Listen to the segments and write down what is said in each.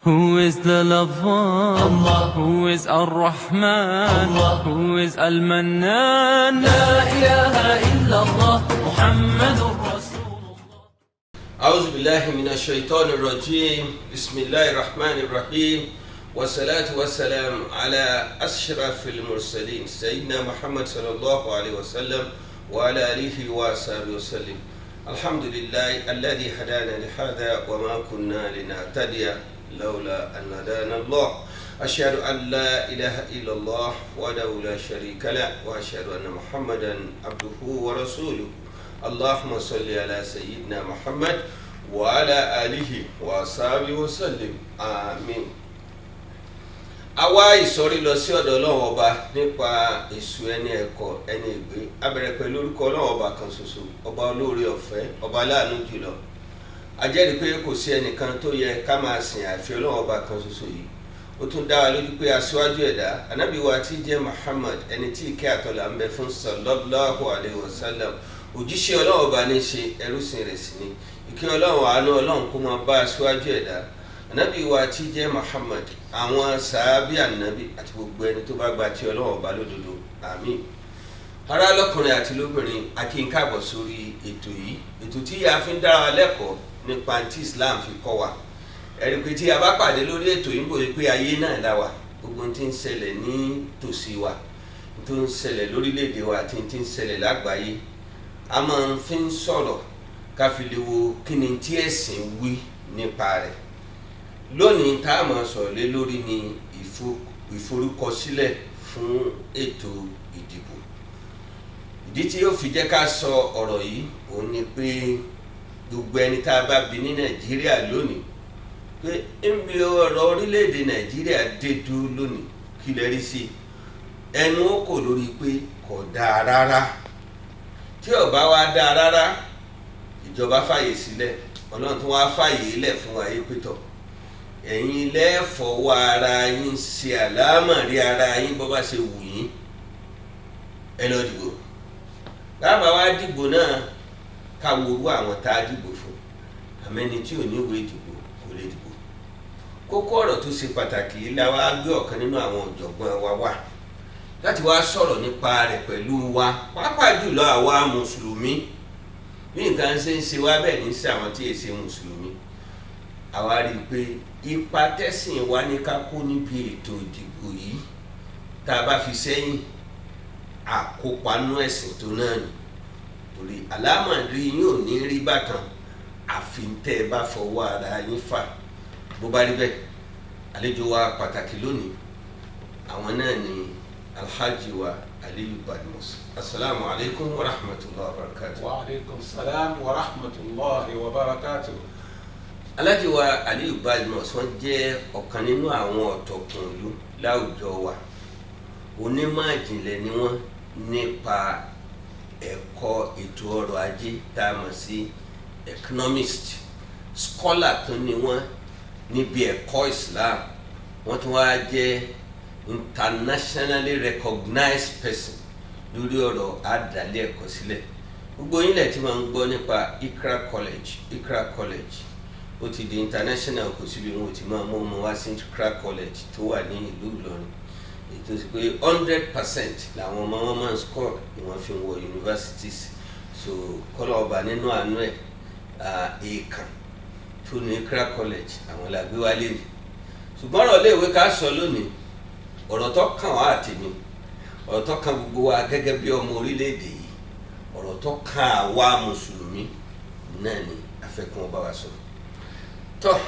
Who is the lover? Allah. Who is Ar-Rahman? Allah. Who is Al-Mannan? La ilaha illallah Muhammadur Rasulullah. أعوذ بالله من الشيطان الرجيم بسم الله الرحمن الرحيم والصلاة والسلام على أشرف المرسلين سيدنا محمد صلى الله عليه وسلم وعلى آله وصحبه وسلم. الحمد لله الذي هدانا لهذا وما كنا لنهتدي لولا أن هدانا الله. أشهد أن لا إله إلا الله وحده لا شريك له وأشهد أن محمدا عبده ورسوله. اللهم صل على سيدنا محمد وعلى آله وصحبه وسلم آمين. Àwa ìsọ̀rí lọ sí ọ̀dọ̀ Ọlọ́run Ọba nípa èṣù ẹni ẹ̀kọ́ ẹni ìgbé. A bẹ̀rẹ̀ pẹ̀lú orúkọ Ọlọ́run Ọba kan ṣoṣo, ọba olóore ọ̀fẹ́, ọba aláàánú jùlọ. A jẹ́rìí pé kò sí ẹnìkan tó yẹ ká máa sìn àfi Ọlọ́run Ọba kan ṣoṣo yìí. Ó tún dá wa lójú pé aṣíwájú ẹ̀dá Ànábì wa tí jẹ́ Muhammad ẹni tí ìkẹ́ àtọ́lá ń bẹ fún sallallahu alayhi wa sallam. Òjíṣẹ́ Ọlọ́run Ọba ní ṣe ẹrúsìn rẹ̀ sí ni. Ìkẹ́ Ọlọ́run àánú Ọlọ́run kó máa bá aṣíwájú ẹ̀dá Ànábì wa tí jẹ́ Muhammad, àwọn sàábì ànábì àti gbogbo ẹni tó bá gba ti Ọlọ́run Ọba lódodo àmín. Ará lọ́kùnrin àti lóbìnrin, a kí n káàbọ̀ sórí ètò yìí, ètò tí a fi ń dára wa lẹ́kọ̀ọ́ nípa tí Islam fi kọ́ wa. Ẹ̀rí pé tí a bá pàdé lórí ètò yìí ń bòye pé ayé náà dá wa, gbogbo tí ń ṣẹlẹ̀ ní tòsí wa, tó ń ṣẹlẹ̀ lórílẹ̀‐èdè wa àti tí ń ṣẹlẹ̀ lágbàáyé, a máa ń fi ń sọ̀rọ̀ ká fi lè wo kí ni tí ẹ̀sìn wí nípa rẹ̀. Lónìí tá a máa sọ̀rọ̀ lé lórí ni ìforúkọsílẹ̀ fún ètò ìdìbò. Ìdí tí yóò fi jẹ́ ká sọ ọ̀rọ̀ yìí òun ni pé gbogbo ẹni tá a bá bí ní Nàìjíríà lónìí pé ń bí ọ̀rọ̀ orílẹ̀-èdè Nàìjíríà dé dúró lónìí kí lè rí sí ẹnu ó kò lórí pé kò dáa rárá. Tí ó bá wá dáa rárá, ìjọba fàyè sílẹ̀, Ọlọ́run tó wá fàyè lẹ̀ fún wa yé pétọ̀. Ẹ̀yin lẹ́fọ̀ọ́ ara yín ṣe àlámọ̀rí ara yín bó bá ṣe wù yín, ẹ lọ dìbò. Bàbá wa dìbò náà ká worú àwọn tá a dìbò fún, àmẹ́ni tí ò ní ìwé ìdìbò kò lè dìbò. Kókó ọ̀rọ̀ tó ṣe pàtàkì yìí la wá gbé ọ̀kan nínú àwọn ọ̀jọ̀gbọ́n wa wá láti wá sọ̀rọ̀ nípa rẹ̀ pẹ̀lú wa, pàápàá jùlọ àwa mùsùlùmí. Bí nǹkan ṣe ń ṣe wá bẹ́ẹ̀ ní sí àwọn tí èsè mùsùlùmí. Àwa rí i pé ipa tẹ́sìn wa ní ká kó níbi ètò ìdìbò yìí tá a bá fi sẹ́yìn àkópanú ẹ̀sìn tó náà ni. Torí àlámọ̀rí yín ò ní rí bákan àfi tẹ́ ẹ bá fọwọ́ ara yín fà. Bó bá rí bẹ́ẹ̀, àlejò wa pàtàkì lónìí àwọn náà ni Alhaji wa Aliyu Badmus. Assalamu alaikum wa rahmatullahi wa barakatuh. Wa alaikum salam wa rahmatullahi wa barakatuh. Alhaji wa Aliyu Badmus wọ́n jẹ́ ọ̀kan nínú àwọn ọ̀tọ̀kùnlú láwùjọ wa. Onímọ̀ ìjìnlẹ̀ ni wọ́n nípa ẹ̀kọ́ ètò ọrọ̀ ajé tá a mọ̀ sí economist. Scholar tó ní wọ́n níbi ẹ̀kọ́ Islam. Wọ́n tún wá jẹ́ internationally recognized person lórí ọ̀rọ̀ àdàlẹ́ ẹ̀kọ́ sílẹ̀. Gbogbo yín lẹ̀ tí máa ń gbọ́ nípa Ikra College ó ti di international, kò síbi wọn ò ti máa mú ọmọ wá sí Ikra College tó wà ní ìlú Ìlọrin. Ètò sí pé 100% làwọn ọmọ wọn máa ń score ni wọ́n fi ń wọ universities. So kọ́lọ̀ ọba nínú àánú ẹ̀ èèkàn tó ní Ikra College àwọn làgbé wálé ni. Ṣùgbọ́n ọ̀rọ̀ léèwé ká sọ lónìí, ọ̀rọ̀ tó kàn wá àtẹ̀mí, ọ̀rọ̀ tó kàn gbogbo wa gẹ́gẹ́ bí ọmọ orílẹ̀-èdè yìí, ọ̀rọ̀ tó kàn àwa mùsùlùmí náà ni a fẹ́ kí wọ́n bá wa sọ. Tọ́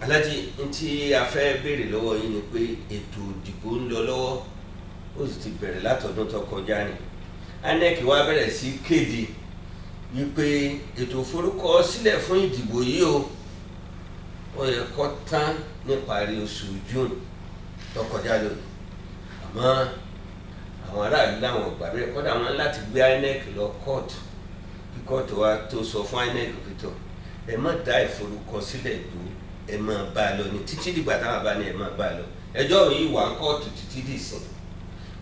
Alhaji, ntí a fẹ́ béèrè lọ́wọ́ yín ni pé ètò ìdìbò ń lọ lọ́wọ́, ó sì ti bẹ̀rẹ̀ látọdún tó kọjá ni. INEC wá bẹ̀rẹ̀ sí kéde wípé ètò ìforúkọ sílẹ̀ fún ìdìbò yìí ó yẹ kó tán níparí oṣù June tó kọjá lónìí. Àmọ́ àwọn aráàlú làwọn ọgbà bẹ́ẹ̀, kọ́dà wọn láti gbé INEC lọ kóòtù kí kóòtù wa tó sọ fún INEC pẹ̀tọ̀ ẹ má dá ìforúkọsílẹ̀ dúró, ẹ máa bá a lọ ní títí dìgbà táwọn bá ní ẹ máa bá a lọ. Ẹjọ́ yìí wà kóòtù títí dìsìn.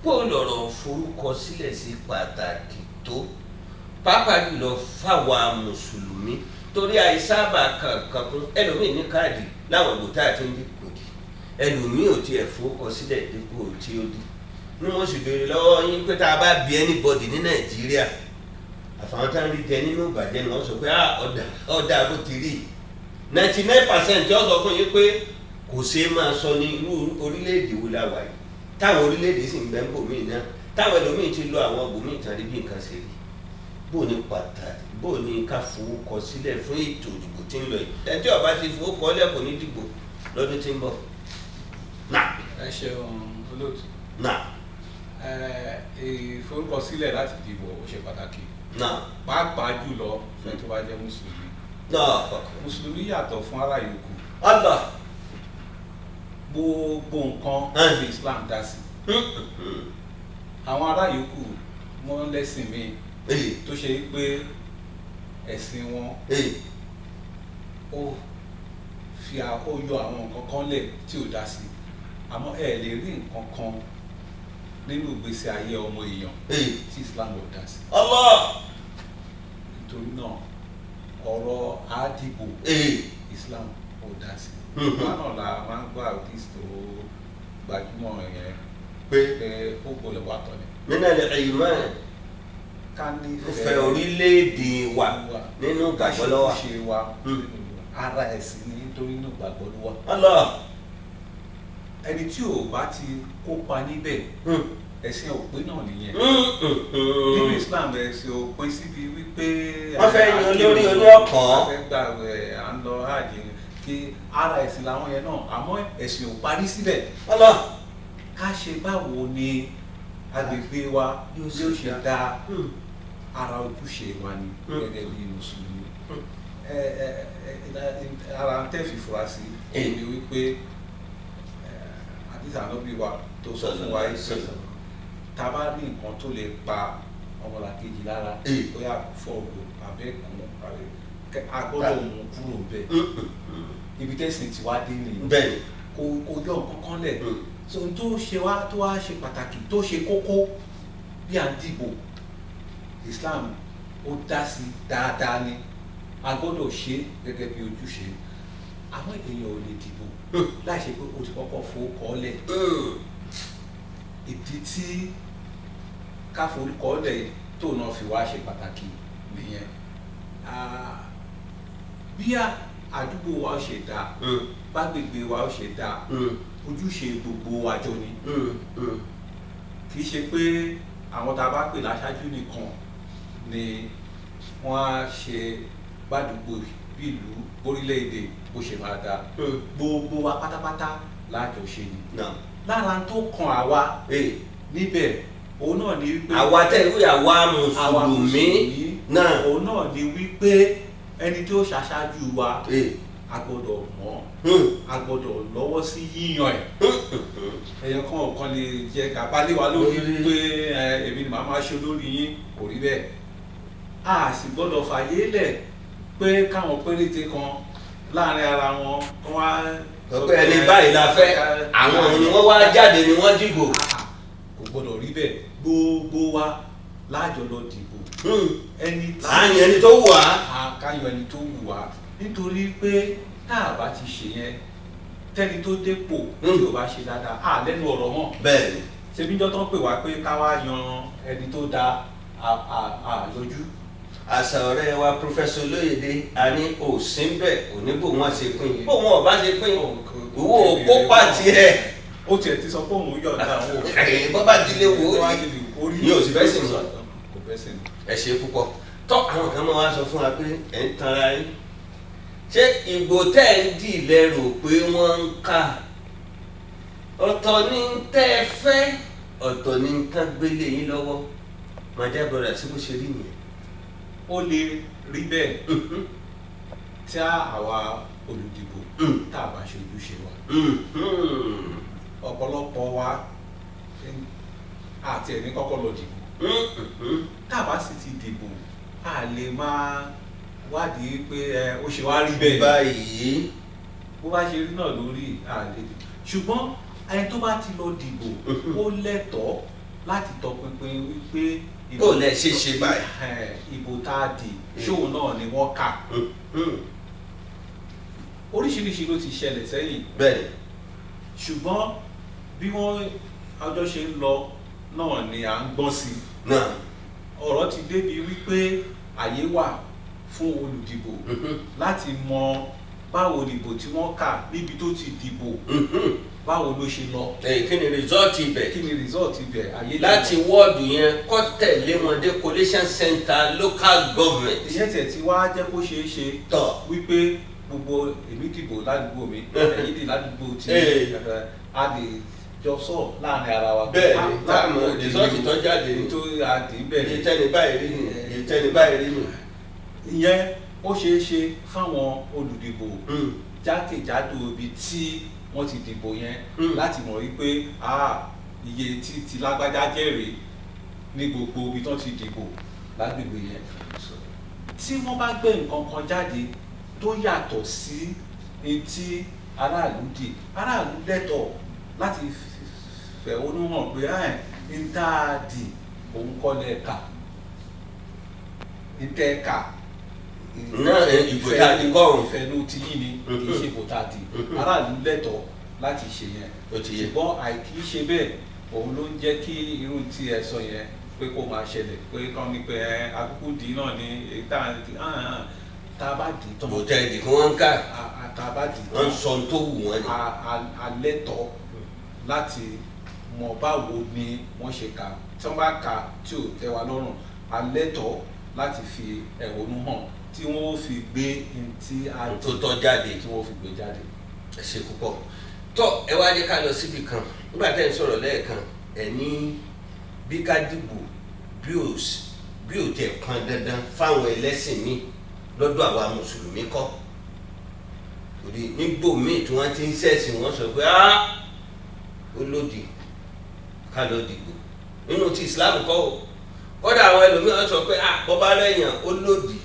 Bó lọ̀rọ̀ forúkọsílẹ̀ sí pàtàkì tó, pàápàá jùlọ fáwa mùsùlùmí, torí àìsábà kankan ẹlòmíì ní káàdì láwọn ìbò tá a ti ń dìbò dì ẹlòmíì ò tiẹ̀ fowókọ sílẹ̀ dípò tí ó dì ní wọ́n sì béèrè lọ́wọ́ yín pé tá a bá bí anybody ní Nàìjíríà àfàwọn tá a rí jẹ nínú ìbàjẹ́ ni wọ́n sọ pé ọ̀dà bó ti rí 99% tí wọ́n sọ fún yín pé kò ṣeé máa sọ ní irú orílẹ̀-èdè wo la wà yìí táwọn orílẹ̀-èdè sì ń bẹ ń bò míì náà táwọn ẹlòmíì ti lọ àwọn bòmíì tán rí bí nǹkan ṣe rí bó ní pàtàkì bó ní ká fowókọ sílẹ̀ fún ètò ìdìbò tí ń lọ yìí ẹni tí ó bá ti fowókọ lẹ́kọ̀ọ́ ní dìbò lọ́dún tí ń bọ̀ náà. ẹ ṣeun olóòtú. náà. ìforúkọsílẹ̀ láti dìbò ó ṣe pàtàkì. náà. pàápàá jùlọ fún tó bá jẹ́ mùsùlùmí. náà. mùsùlùmí yàtọ̀ fún ará yòókù. Allah. gbogbo nǹkan ní Islam dá sí. àwọn ará yòókù wọ́n lẹ́sìn míì tó ṣe pé ẹ̀sìn wọn ó yọ àwọn nǹkan kan lẹ̀ tí ò dá sí àmọ́ ẹ lè rí nǹkan kan nínú ìgbésí ayé ọmọ èèyàn tí Islam ò dá sí. Allah. nítorí náà ọ̀rọ̀ àdìbò Islam ò dá sí. wọn náà la máa ń gbọ́ àdìs tó gbajúmọ̀ yẹn pé ó gbọ́dọ̀ wà tọ́lẹ̀. nínú al-iman ká nífẹ̀ẹ́ orílẹ̀-èdè wa nínú gbàgbọ́ lọ́wọ́. ká ṣe wa ara ẹ̀sìn ní nítorí inú gbàgbọ́ ló wà. Allah. ẹni tí ò bá ti kópa níbẹ̀ ẹ̀sìn òpin náà nìyẹn. nínú Islam ẹ̀sìn òpin síbi wípé wọ́n fẹ́ yan olórí oní ọ̀kan. wọ́n fẹ́ gbà à ń lọ hajj kí ara ẹ̀sìn làwọn yẹn náà àmọ́ ẹ̀sìn ò parí síbẹ̀. Allah. ká ṣe báwo ni agbègbè wa yóò ṣe dá ara ojúṣe wa ni gẹ́gẹ́ bí mùsùlùmí. ara ń tẹ́ fìfura sí èyí wípé àdìsá lọ́bí wa tó sọ fún wa yìí tá a bá ní nǹkan tó lè pa ọmọlàkejì lára bóyá fọ́ọ̀lù abẹ́kùn a gbọ́dọ̀ mú kúrò bẹ́ẹ̀ ibi tẹ́sìn tí wá dé nìyí kò yọ nǹkan kan lẹ̀ so n tó ṣe wá tó wá ṣe pàtàkì tó ṣe kókó bí à ń dìbò Islam ó dá sí dáadáa ni a gbọ́dọ̀ ṣe gẹ́gẹ́ bí ojúṣe àwọn èèyàn ò lè dìbò láì ṣe pé o ti kọ́kọ́ fowókọ́ lẹ̀ ìdí tí ká forúkọ lẹ̀ tó náà fi wá ṣe pàtàkì nìyẹn bí àdúgbò wa ó ṣe dáa bágbègbè wa ó ṣe dáa ojúṣe gbogbo àjọ ni kì í ṣe pé àwọn tá a bá pè láṣáájú nìkan ni wọ́n á ṣe bádùúgbò bí ìlú orílẹ̀-èdè bó ṣe máa dáa gbogbo wa pátápátá lájọṣe ni lára tó kan àwa níbẹ̀ òun náà ni wípé àwa tẹ̀wé àwa mùsùlùmí náà òun náà ni wípé ẹni tó ṣaṣáájú wa a gbọ́dọ̀ mọ̀ a gbọ́dọ̀ lọ́wọ́ sí yíyan ẹ̀yàn kan lè jẹ́ gàba lé wa lórí pé èmi ni màá máa ṣe olórí yín kò rí bẹ́ẹ̀ a sì gbọ́dọ̀ fàyè lẹ̀ pé káwọn péréte kan láàrin ara wọn wá sọ pé ẹni báyìí la fẹ́ àwọn ni wọ́n wá jáde ni wọ́n dìbò kò gbọ́dọ̀ rí bẹ́ẹ̀ gbogbo wa láàjọ lọ dìbò ẹni tó wù wá káyọ̀ ẹni tó wù wá nítorí pé tá a bá ti ṣe yẹn tẹ́ni tó dépò tí ò bá ṣe dáadáa á lẹ́nu ọ̀rọ̀ mọ́. bẹ́ẹ̀ni. ṣebíjọ́ tó ń pè wá pé ká wá yan ẹni tó dáa àyọjú. àṣà ọ̀rẹ́ wa pọfẹ́sọ Olóyèdé a ní òsínbẹ̀ òníbò wọn ṣe pín bó wọn ò bá ṣe pín ìwọ kópa tiẹ̀. ó tiẹ̀ ti sọ pé òun yọ̀ọ̀dà àwọn òfin. bọ́ bá dilé wo ní òsì bẹ́ẹ̀ sì mọ́. kò bẹ́ẹ̀ sì mọ́. ẹ ṣe púpọ̀ tọ́ àwọn kan máa wá sọ fún wa pé ẹ̀ ń tanra yín ṣé ìbò tẹ́ ń dì lẹ́rù pé wọ́n ń kà ọ̀tọ̀ ní tẹ́ ẹ fẹ́ ọ̀tọ̀ ní tán gbélé yín lọ́wọ́ my dear brother sí bó ṣe rí nìyẹn. ó lè rí bẹ́ẹ̀ tí àwa olùdìbò tá a bá ṣe ojúṣe wa ọ̀pọ̀lọpọ̀ wa àti ẹni kọ́kọ́ lọ dìbò tá a bá sì ti dìbò a lè máa wádìí pé ó ṣe wá rí bẹ́ẹ̀ báyìí bó bá ṣe rí náà lórí àlejò ṣùgbọ́n ẹni tó bá ti lọ dìbò ó lẹ́tọ̀ọ́ láti tọpinpin wípé ó lẹ ṣe báyìí ìbò tá a dì ṣóun náà ni wọ́n kà oríṣiríṣi ló ti ṣẹlẹ̀ sẹ́yìn. bẹ́ẹ̀ni. ṣùgbọ́n bí wọ́n ọjọ́ ṣe ń lọ náà ni à ń gbọ́n sí i. náà ọ̀rọ̀ ti débi wípé àyè wà fún olùdìbò láti mọ báwo ìbò tí wọ́n kà níbi tó ti dìbò báwo ló ṣe lọ. kí ni rìsọ́ọ̀tì ibẹ̀. kí ni rìsọ́ọ̀tì ibẹ̀ ayé láti wọ́ọ̀dù yẹn kọ́ tẹ̀lé wọn dé collation center local government. ìyẹn tẹ̀ tí wàá jẹ́ kó ṣeé ṣe tọ̀ wípé gbogbo èmi dìbò ládùúgbò mi ẹ̀yin dì ládùúgbò tí a lè jọ sọ láàrin ara wa. bẹ́ẹ̀ni táàmù rìsọ́ọ̀tì tó jáde ní nítorí àdì bẹ́ẹ̀ iye tẹ́ni báyìí rí ni iye tẹ́ni báyìí rí ni. ìyẹn ó ṣeé ṣe fáwọn olùdìbò jákèjádò ibi tí wọ́n ti dìbò yẹn láti mọ̀ wípé iye tí lágbájá jẹ́rìí ní gbogbo ibi tó ti dìbò lágbègbè yẹn. tí wọ́n bá gbé nǹkan kan jáde tó yàtọ̀ sí etí aráàlú dì aráàlú lẹ́tọ̀ọ́ láti fẹ̀hónú hàn pé ń tá a dì òun kọ́ lẹ́ẹ̀ka ń tẹ́ ẹ̀ka náà ìbò tá a di kọ́rùn. ìfẹ́nu ti yín ni kì í ṣe ìbò tá a di aráàlú lẹ́tọ̀ọ́ láti ṣe yẹn. ṣùgbọ́n àìkí ṣe bẹ́ẹ̀ òun ló ń jẹ́ kí irú tí ẹ sọ yẹn pé kó máa ṣẹlẹ̀ pé kán ní pé akúkú dì náà ní tá a bá dì tán. bò tẹ ẹdì kí wọ́n ń ká. tá a bá dì tán. wọ́n sọ tó wù wọ́n ni. alẹ́tọ̀ọ́ láti mọ báwo ni wọ́n ṣe kà tí wọ́n bá kà tí ò tẹ́ wa lọ́rùn alẹ́tọ̀ọ́ láti fi ẹ̀hónú hàn tí wọ́n fi gbé ntí tó tọ́ jáde. tí wọ́n fi gbé jáde. ẹ ṣe púpọ̀ tọ́ ẹ wá jẹ́ ká lọ síbi kan nígbà tẹ́ ẹ ń sọ̀rọ̀ lẹ́ẹ̀kan ẹ ní bí ká dìbò bí ò tẹ̀ pọn dandan fáwọn ẹlẹ́sìn míì lọ́dọ̀ àwa mùsùlùmí kọ́ torí nígbò míì tí wọ́n ti ń ṣẹ̀sìn wọ́n sọ pé ó lòdì ká lọ dìbò nínú ti Islam kọ́ o kọ́dà àwọn ẹlòmíràn sọ pé bọ́bá lẹ́yìn ó lòdì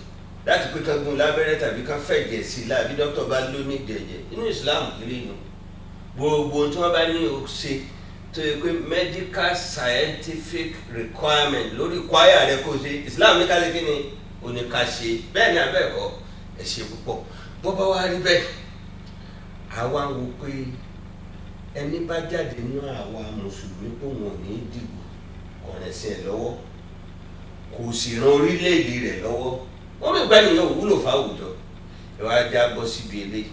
láti pé kan gun lábẹ́rẹ́ tàbí kan fẹ̀jẹ̀ sí i láàbí dókítà bá ló ní ìdẹ̀jẹ̀ nínú Islam kiri nù gbogbo tí wọ́n bá ní o ṣe tó yẹ pé medical scientific requirement lórí kwaya rẹ kó ṣe Islam ní ká lè kí ni o ní ká ṣe bẹ́ẹ̀ ni abẹ́ẹ̀kọ́ ẹ ṣe púpọ̀ bó bá wá rí bẹ́ẹ̀ àwa ń wo pé ẹni bá jáde nínú àwa mùsùlùmí pé wọn ò ní dìbò kọ̀rẹ́sẹ̀ lọ́wọ́ kò sì ran orílẹ̀-èdè rẹ̀ lọ́wọ́ wọ́n bí gbani yóò wúlò fáwùjọ ẹ wá já bọ́ síbi eléyìí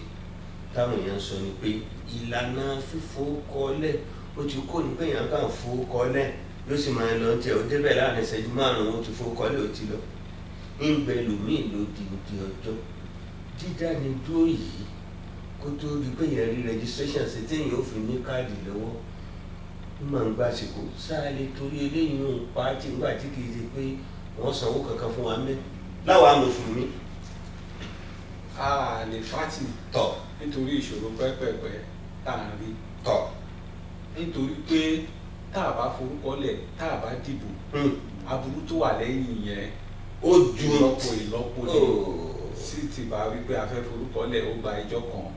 táwọn èèyàn sọ ni pé ìlànà fífowókọ́lẹ̀ ó ti kó ní pé èèyàn kàn fowókọ́lẹ̀ yóò sì máa lọ tẹ ó débẹ̀ láàrin ìṣẹ́jú márùn-ún ó ti fowókọ́lẹ̀ ó ti lọ ń bẹ lòmíì ló di ọjọ́ dídáni dúró yìí kó tó rí pé èèyàn rí registration ṣe téèyàn ó fi ní káàdì lọ́wọ́ ń máa ń gbàsìkò sáà lè torí eléyìí ń pa á tí ńgbà tí kì í ṣe pé wọ́n sanwó kankan fún wa mẹ́rin láwa mùsùlùmí. a lè fati tọ̀ nítorí ìṣòro pẹ́pẹ́pẹ́ tá à ń rí tọ̀ nítorí pé tá a bá forúkọlẹ̀ tá a bá dìbò aburú tó wà lẹ́yìn yẹn ó ju ìlọ́po lè sí ti bá wípé a fẹ́ forúkọlẹ̀ ó gba ìjọ kan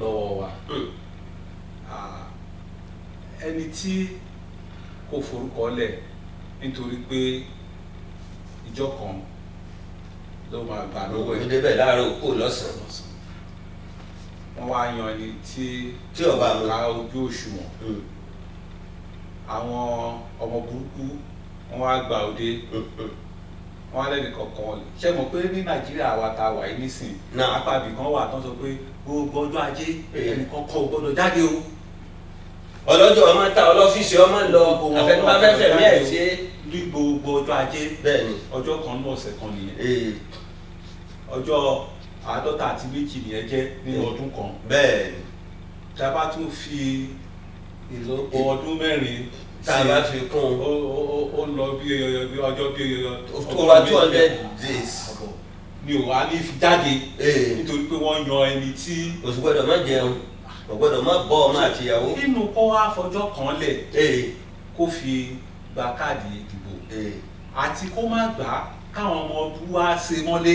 lọ́wọ́ wa ẹni tí kò forúkọlẹ̀ nítorí pé ìjọ kan ló máa gbà lọ́wọ́ ẹ̀. ó débẹ̀ láàárọ̀ òkú lọ́sàn-án. wọ́n wá yan ẹni tí ọba mú ká ojú òṣùwọ̀n. àwọn ọmọ burúkú wọ́n wá gba òde. wọ́n wá lẹ́nu kọ̀ọ̀kan ṣe mọ̀ pé ní Nàìjíríà wa ta wà yìí nísìn apá ibì kan wà tán sọ pé gbogbo ọjọ́ ajé ẹnìkan kọ́ ò gbọ́dọ̀ jáde o. ọlọ́jọ́ ọmọ ta ọlọ́fíìsì ọmọ lọ àfẹnumafẹ́fẹ́ mi ẹ̀ ṣe. ní gbogbo ọjọ́ ajé bẹ́ẹ̀ni ọjọ́ kan ní ọ̀sẹ̀ kan nìyẹn ọjọ́ 52 nìyẹn jẹ́ nínú ọdún kan. bẹ́ẹ̀ni tá a bá tún fi ìlọ́po ọdún mẹ́rin tá a bá fi kún ó lọ bí ọjọ́ bí over 200 days ni ò wá ní fi jáde nítorí pé wọ́n yan ẹni tí oṣù gbọ́dọ̀ má jẹun kò gbọ́dọ̀ má bọ́ ọmọ àti ìyàwó. nínú kó wá fọjọ́ kan lẹ̀ kó fi gba káàdì ìdìbò àti kó má gbà káwọn ọmọ ọdún wá ṣe mọ́lé.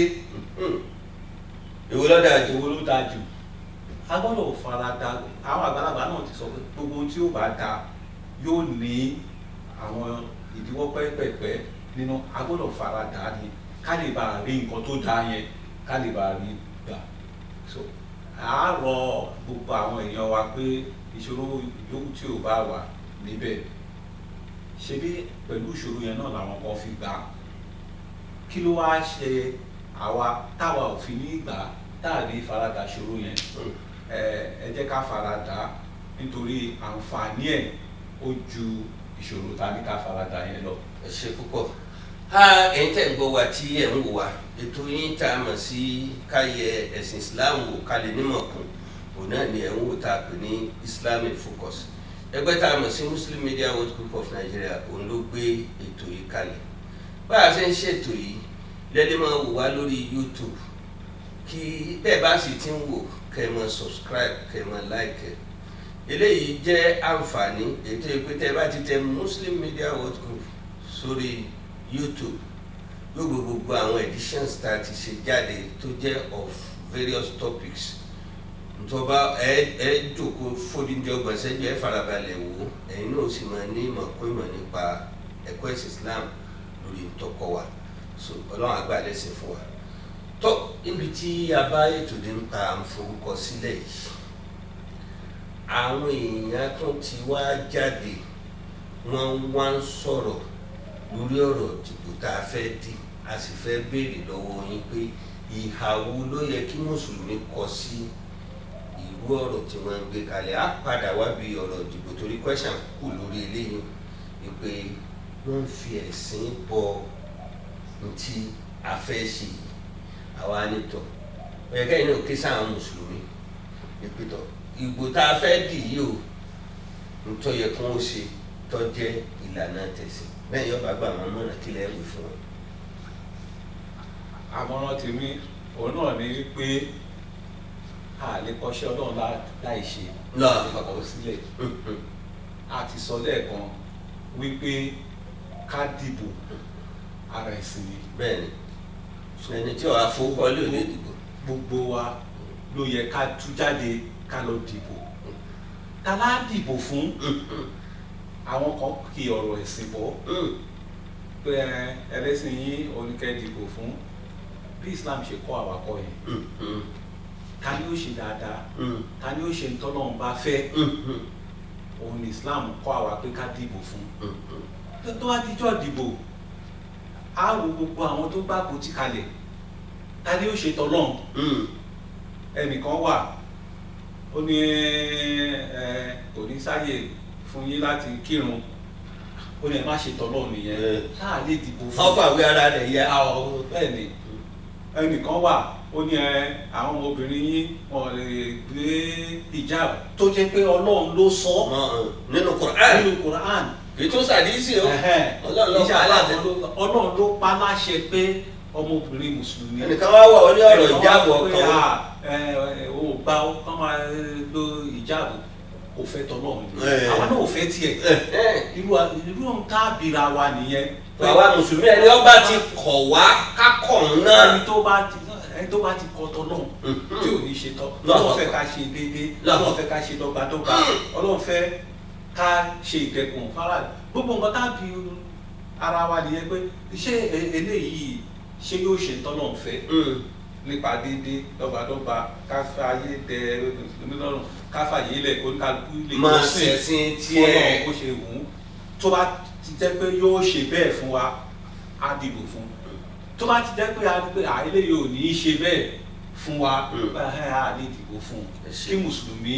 èwo ló dáa jù. èwo ló dáa jù. a gbọ́dọ̀ farada àwọn àgbàlagbà náà ti sọ pé gbogbo ohun tí ó bá da yóò ní àwọn ìdíwọ́ pẹ́pẹ́pẹ́ nínú a gbọ́dọ̀ farada ni ká lè bá rí nǹkan tó dáa yẹn ká lè bá rí gbà. so àárọ̀ gbogbo àwọn èèyàn wa pé ìṣòro yòówù tí ò bá wà níbẹ̀ ṣebí pẹ̀lú ìṣòro yẹn náà làwọn kan fi gbà kí ló wá ṣe àwa táwa ò fi ní gbà táàrí faradà ìṣòro yẹn ẹ jẹ́ ká faradà nítorí àǹfààní ẹ̀ ó ju ìṣòro tá ní ká faradà yẹn lọ. ẹ ṣé púpọ̀ ẹ̀yin tẹ́ ń gbọ́ wa tí ẹ̀ ń wò wá ètò yín tá a mọ̀ sí káyẹ ẹ̀sìn Islam wò ká lè nímọ̀ kún òun náà ni ẹ̀ ń wò tá a pè ní Islamic Focus ẹgbẹ́ tá a mọ̀ sí Muslim Media World Group of Nigeria òun ló gbé ètò yìí kalẹ̀ bá a ṣe ń ṣètò yìí lẹ́lẹ́ máa wò wá lórí YouTube kí bẹ́ẹ̀ bá sì ti ń wò kẹ́ ẹ máa subscribe kẹ́ ẹ máa like eléyìí jẹ́ àǹfààní ètò ìpè bá ti tẹ Muslim Media World Group sórí YouTube yóò gbogbo àwọn editions tá a ti ṣe jáde tó jẹ́ of various topics ntọ́ba ẹ jókòó fódìdí ọgbọ̀n ìṣẹ́jú ẹ farabalẹ̀ wò ẹ̀yin náà sì máa ní ìmọ̀ kún ìmọ̀ nípa ẹ̀kọ́ ẹ̀sìn Islam lórí ìtọ́kọ wa so ọlọ́run àgbà lẹ́sìn fún wa tó ibi tí a bá ètò dé ń pa àǹforúkọ sílẹ̀ yìí àwọn èèyàn tó ti wá jáde wọ́n wá ń sọ̀rọ̀ lórí ọ̀rọ̀ ìdìbò tá a fẹ́ dì a sì fẹ́ béèrè lọ́wọ́ yín pé ìhà wo ló yẹ kí mùsùlùmí kọ sí irú ọ̀rọ̀ tí wọ́n ń gbé kalẹ̀ á padà wá bí ọ̀rọ̀ ìdìbò torí question kù lórí eléyìí pé wọ́n ń fi ẹ̀sìn bọ ntí a fẹ́ ṣe yìí àwa nítọ̀ ọ̀yẹ́ kẹ́yìn náà ké sáwọn mùsùlùmí ìpìtọ̀ ìgbò tá a fẹ́ dì yìí o ntọ́ yẹ kó ń ṣe tó jẹ́ ìlànà tẹ̀sìn bẹ́ẹ̀ yọba gbà wọn mọ̀nà kí lẹ́ wí fún wọn. àmọ̀ràn tèmi òun náà ní pé a lè kọ́ṣẹ́ ọlọ́run láì ṣe ìkọ̀kọ̀ sílẹ̀ a ti sọ lẹ́ẹ̀kan wípé ká dìbò ara ẹ̀sìn ni. bẹ́ẹ̀ni ẹni tí wàá fowópọ̀ lè ní ìdìbò. gbogbo wa ló yẹ ká tú jáde ká lọ dìbò ta lá dìbò fún àwọn kan kì í ọ̀rọ̀ ẹ̀sìn bọ́ pé ẹlẹ́sìn yín oníkẹ́ dìbò fún bí Islam ṣe kọ́ àwakọ̀ yẹn ta ni ó ṣe dáadáa ta ni ó ṣe ntọ́lọ́run bá fẹ́ òun ni Islam kọ́ àwa pé ká dìbò fún tó wá díjọ́ dìbò á wo gbogbo àwọn tó gbàgbó tí kalẹ̀ ta ni ó ṣe tọ́lọ́run ẹnìkan wà ó ní kò ní sáyè fún yín láti kírun ó ní ẹ má ṣe tọ́lọ́run nìyẹn láà lè dìbò fún ọkọ̀ àwé ara rẹ̀ yẹ. bẹ́ẹ̀ ni ẹnìkan wà ó ní àwọn ọmọbìnrin yín wọn lè gbé hijab tó jẹ́ pé Ọlọ́run ló sọ nínú Quran kì tó sàdísì o Ọlọ́run ló pa láṣẹ pé ọmọbìnrin mùsùlùmí. ẹnìkan wá wà ó ní ọ̀rọ̀ ìjáàbù ọkàn ó gba kán máa lo ìjáàbù kò fẹ́ tọ́lọ́run ni àwa náà ò fẹ́ tiẹ̀ irú ohun tá a bìrà wa nìyẹn. àwa mùsùlùmí ẹni ọba ti kọ̀ wá kákọ̀ náà. ẹni tó bá ti kọ̀ tọ́lọ́run tí ò ní ṣe tọ́ Ọlọ́run fẹ́ ká ṣe déédéé Ọlọ́run fẹ́ ká ṣe dọ́gbadọ́gba Ọlọ́run fẹ́ ká ṣe ìdẹ̀kùn fara gbogbo nǹkan tá a bí ara wa nìyẹn pé ṣé eléyìí ṣé yóò ṣe tọ́lọ́run fẹ́ nípa déédéé dọ́gbadọ́gba káfáyé dẹ onílọ́run káfáyé lẹ̀ oníkálukú lè máa ṣẹ̀sìn tiẹ̀ fọ́nà bó ṣe wù ú tó bá ti jẹ́ pé yóò ṣe bẹ́ẹ̀ fún wa á dìbò fún tó bá ti jẹ́ pé eléyìí ò ní í ṣe bẹ́ẹ̀ fún wa á lè dìbò fún kí mùsùlùmí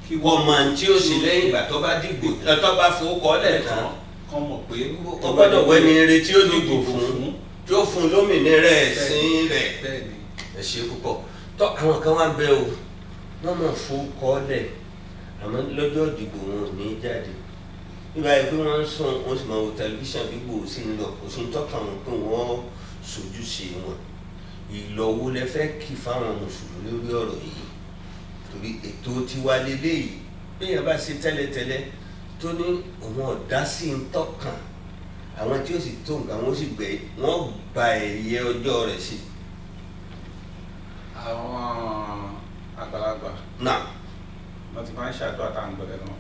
kí wọ́n mọ̀ tí ó sì lẹ́yìn ìgbà tó bá dìbò tó bá fowó kọ́ lẹ̀ tán kàn mọ̀ pé ó gbọ́dọ̀ wẹ́ni eré tí ó dìbò fún tí ó fún lómìnira ẹ̀sìn rẹ̀ ẹ ṣé púpọ̀ tó àwọn kan wá bẹ́ o wọ́n mọ̀ fowó kọ́ lẹ̀ àmọ́ lọ́jọ́ ìdìbò wọn ò ní jáde nígbà yìí pé wọ́n ń sùn wọ́n sì máa wo tẹlifíṣàn bí gbòó sí ń lọ kò sí ń tọ́ka wọn pé wọ́n sojú ṣe wọn ìlọ́wọ́ lẹ fẹ́ kí fáwọn mùsùlùmí lórí ọ̀rọ̀ yìí torí ètò tiwa lélẹ́yìí béèyàn bá ṣe tẹ́lẹ̀tẹ́lẹ̀ tó ní òun ọ̀dá sí ń tọ́kàn àwọn tí ó sì tó nǹkan wọn sì gbẹ wọn gba ẹ̀yẹ ọjọ́ rẹ̀ sí. àwọn àgbàlagbà náà wọ́n ti máa ń ṣàdúrà tá à ń gbọ́dọ̀ náà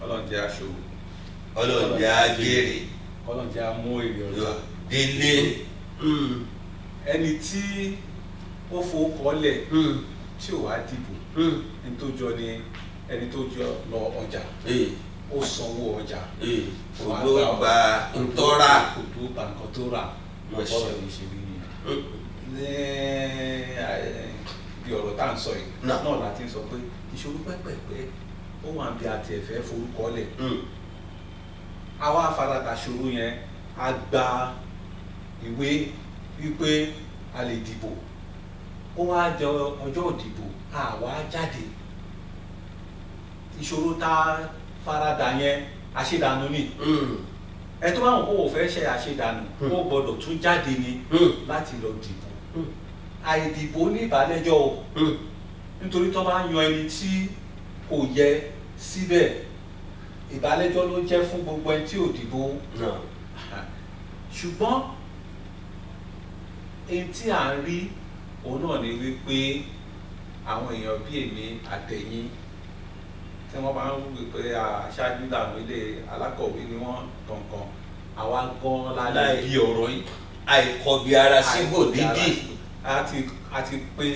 Ọlọ́run jẹ́ aṣòwò Ọlọ́run jẹ́ agèrè Ọlọ́run jẹ́ amú èrè ọjà délé ẹni tí ó fowókọ́lẹ̀ tí ò wá dìbò ní tó jọ ni ẹni tó jọ lọ ọjà ó sanwó ọjà kò ló gba ntọ́ra kò tó gba nǹkan tó rà ọ̀rọ̀ ìṣèlú yìí ní bí ọ̀rọ̀ tá à ń sọ yìí náà láti sọ pé ìṣòro pẹ́pẹ́pẹ́ ó wà bí àti ẹ̀fẹ́ forúkọ lẹ̀ àwa afárádà ṣòro yẹn a gba ìwé wípé a lè dìbò ó wá jẹ ọjọ́ ìdìbò àwa jáde ìṣòro tá a farada yẹn àṣedànù ni ẹ tó bá wọn kó o fẹ́ ṣe àṣedànù ó gbọ́dọ̀ tún jáde ni láti lọ dìbò àìdìbò ní ìbálẹ́jọ́ o nítorí tó bá yan ẹni tí kò yẹ síbẹ̀ ìbálẹ́jọ́ ló jẹ́ fún gbogbo ẹni tí ò dìbò ṣùgbọ́n èyí tí à ń rí òun náà ni wípé àwọn èèyàn bí èmi àtẹ̀yìn tí wọ́n bá ń wí pé aṣáájú làwọn ilé alákọ̀wé ni wọ́n kankan àwa gan lálẹ́ bí ọ̀rọ̀ yìí àìkọbi ara síbò dídì àti pé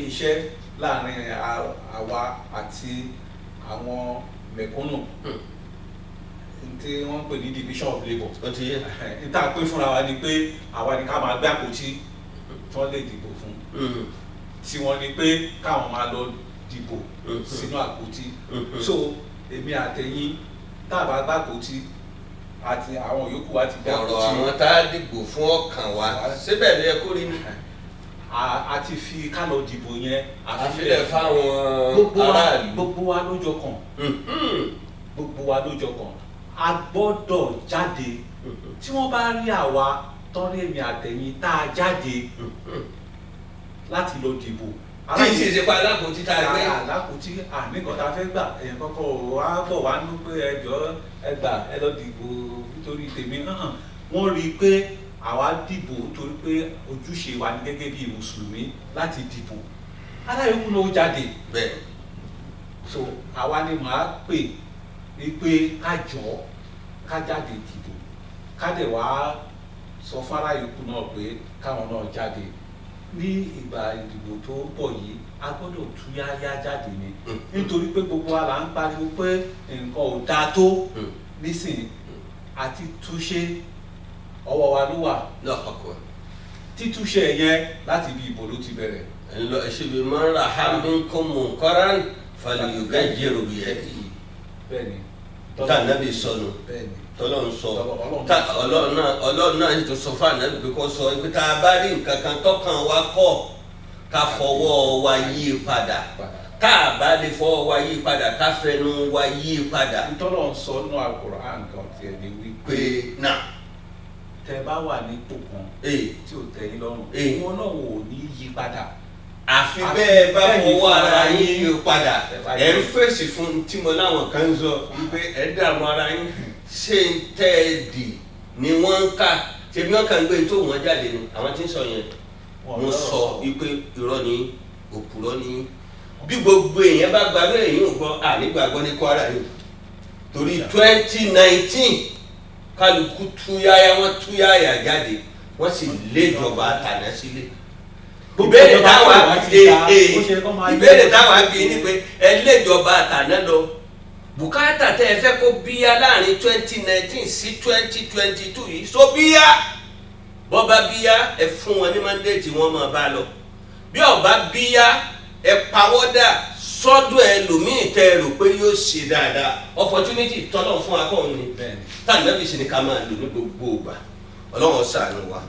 iṣẹ́ láàrin àwa àti àwọn mẹ̀kúnnù tí wọ́n ń pè ní division of labour níta pé fúnra wa ni pé àwa ni ká máa gbé àpótí tí wọ́n lè dìbò fún tí wọ́n ní pé káwọn máa lọ dìbò sínú àpótí so èmi àtẹ̀yìn tá a bá gbá àpótí àti àwọn yòókù wa ti gbé àpótí. ọ̀rọ̀ àwọn tá a dìbò fún ọkàn wa síbẹ̀ ló yẹ kó rí ni. a ti fi ká lọ dìbò yẹn àfilẹ̀ fáwọn aráàlú. gbogbo wa lójọ kan gbogbo wa lójọ kan a gbọ́dọ̀ jáde tí wọ́n bá rí àwa tọ́rí èmi àtẹ̀yìn tá a jáde láti lọ dìbò. tí ì sì ṣe pa alákòótí tá a gbé. alákòótí àníkan tá a fẹ́ gbà èèyàn kọ́kọ́ wá bọ̀ wá nú pé ẹjọ́ ẹ gbà ẹ lọ dìbò nítorí tèmi wọ́n rí i pé àwa dìbò nítorí pé ojúṣe wa ní gẹ́gẹ́ bí mùsùlùmí láti dìbò aláyọ̀kú ló jáde. bẹ́ẹ̀ so àwa ni màá pè wípé ká jọ ká jáde dìbò ká dẹ̀ wá sọ fún aláyọ̀kú náà pé káwọn náà jáde ní ìgbà ìdìbò tó bọ̀ yìí a gbọ́dọ̀ túyáyá jáde ni nítorí pé gbogbo wa là ń pariwo pé nǹkan ò dáa tó nísìnyí àti túnṣe ọwọ́ wa ló wà lọ́kọ̀ọ̀kọ̀ títúnṣe yẹn láti ibi ìbò ló ti bẹ̀rẹ̀. ẹnlọ ẹṣẹbi máa ń ra hàmínkùn mùnkọ́rán fàlùyọ̀gá jẹ́rò bìyẹ́dì. bẹ́ẹ̀ni tá nàbì sọnù tọ́lọ́run sọ ọlọ́run náà tó sọ fún ànábì pé kó sọ pé tá a bá rí nǹkan kan tọ́kàn wa kọ̀ ká fọwọ́ wa yí padà tá a bá lè fọwọ́ wa yí padà ká fẹnu wa yí padà. Ọlọ́run sọ nínú Al-Qur'an kan tiẹ̀ ní wípé náà tẹ bá wà nípò kan tí ò tẹ́ yín lọ́rùn wọn náà wò ní yí padà. àfi bẹ́ẹ̀ bá fọwọ́ ara yín yí padà ẹ̀ ń fèsì fún tí mo láwọn kan ń sọ wípé ẹ̀ dààmú ara yín ṣé ń tẹ́ ẹ dì ni wọ́n ń kà ṣebí wọ́n kàn ń gbé tó wọ́n jáde ni àwọn tí ń sọ yẹn mo sọ wípé irọ́ ni òpùrọ́ ni bí gbogbo èèyàn bá gba bẹ́ẹ̀ yín ò gbọ́ ànígbàgbọ́ ní Kwara yìí torí 2019 kálukú túyáyá wọ́n túyáyá jáde wọ́n sì lé ìjọba àtàná sílé. ìbéèrè táwa bí ní pé ẹ lé ìjọba àtàná lọ bùkátà tẹ́ ẹ fẹ́ kó bíyá láàrin 2019 sí 2022 yìí so bíyá bọ́ba bíyá ẹ fún wọn ní mandate wọn máa bá lọ bí ọba bíyá ẹ pawọ́dà sọ́dọ̀ ẹlòmíì tẹ́ ẹ rò pé yóò ṣe dáadáa opportunity tọ́lọ̀ fún akọ́hún ni tàbí sì ni ká máa lò ní gbogbo ìgbà ọlọ́run ṣàánú wa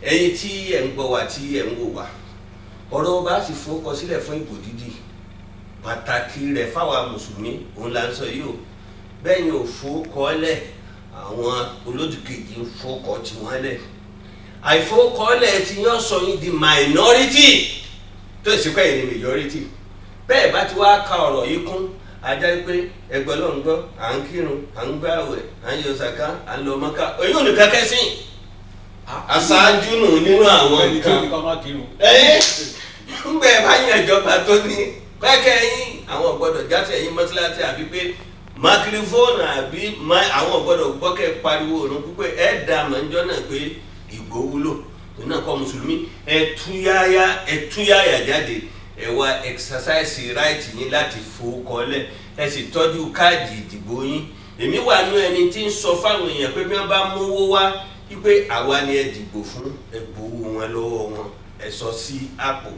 ẹ̀yin tí ẹ̀ ń gbọ́ wa tí ẹ̀ ń wò wá ọ̀rọ̀ bá sì fowókọ sílẹ̀ fún ìbò dídì pàtàkì rẹ̀ fáwọn mùsùlùmí òun là ń sọ yìí o bẹ́ẹ̀ ni ò fowókọ́lẹ̀ àwọn olódìkejì ń fowókọ́ tiwọn lẹ̀ àìfowókọ́lẹ̀ ti yàn sọ yín di minority tó sì kọ́ ẹ̀yìn majority bẹ́ẹ̀ bá ti wá ka ọ̀rọ̀ yìí kún ajá pé ẹgbẹ́ ló ń gbọ́ à ń kírun à ń gbààwẹ̀ à ń yọ sàká à ń lọ Mọ́kà èyí ò ní kẹ́kẹ́ sí aṣáájú nù nínú àwọn nǹkan ń bẹ́ẹ̀ bá yàn ìjọba tó ní pẹ́kẹ́ yín àwọn gbọ́dọ̀ jáde ẹ̀yìn mọ́sálásí àbí pé mákírífóònù àbí àwọn gbọ́dọ̀ gbọ́kẹ́ pariwo òun pípé ẹ̀ dá mọ́jọ́ náà pé ìgbó wúlò náà kọ́ mùsùlùmí ẹ̀túyáyà jáde ẹ wá exercise right yín láti fowókọ́lẹ̀ ẹ sì tọ́jú káàdì ìdìbò yín. èmi wà nú ẹni tí ń sọ fáwọn èèyàn pé bí wọ́n bá mówó wá wípé àwa ni ẹ dìbò fún ẹ̀bùn wọn lọ́wọ́ wọn ẹ sọ sí àpò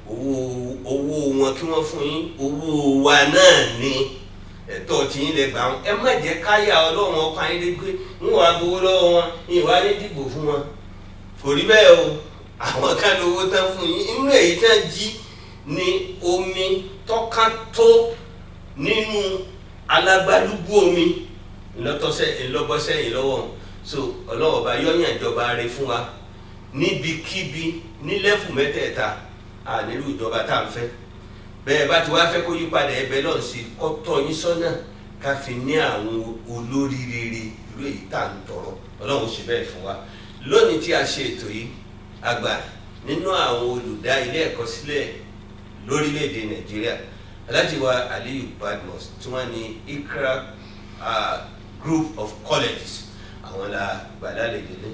owó wọn kí wọ́n fún yín owó wa náà ni ẹ̀tọ́ tí yín lè gbà wọn. ẹ má jẹ́ káyà ọlọ́run ọkàn yín dé pé ń wàá gbowó lọ́wọ́ wọn ìwà ní dìbò fún wọn kò rí bẹ́ẹ̀ o. àwọn kan lówó tán fún yín inú èyí tán jí ní omi tọ́ka tó nínú alágbálúgbú omi ńlọ́bọ́sẹ̀ yìí lọ́wọ́. so ọlọ́wọ́ bá yọ́yàn ìjọba rẹ̀ fún wa níbikíbi ní lẹ́fù mẹ́tẹ̀ẹ̀ta nílùú ìjọba tá à ń fẹ́. bẹ́ẹ̀ bá ti wá fẹ́ kó yípadà ẹbẹ̀ lọ́n sí kọ́ tọ́ yín sọ́nà ká fi ní àwọn olórí rere ìlú èyí tá à ń tọrọ ọlọ́run ṣe bẹ́ẹ̀ fún wa. lónìí tí a ṣe ètò yìí àgbà nínú àwọn olùdá ilé ẹ̀kọ́ sílẹ̀ lórílẹ̀‐èdè nàìjíríà Alhaji wa Aliyu Badmus tí wọ́n ní Ikra group of colleges àwọn la gbàdálejò ní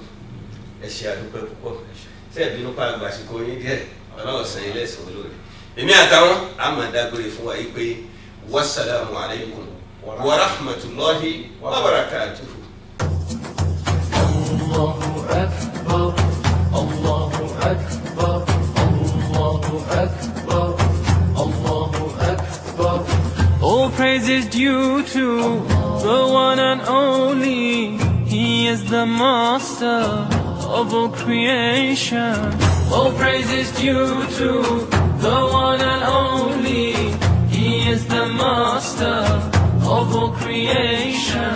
ẹ ṣé àdúpẹ́ púpọ̀ sẹ́ẹ̀bí nípa àgbàsíkò yín díẹ̀ ọlọ́wọ́ sàn ilé ẹ̀sìn olóore. èmi àtàwọn àmàdágbére fún wa yìí pé wassalamu alaikum wa rahmatullahi wa barakatuhu. Allahu akbar, Allahu akbar, Allahu akbar, Allahu akbar. All praise is due to the one and only. He is the master of all creation. All praise is due to the one and only. He is the master of all creation.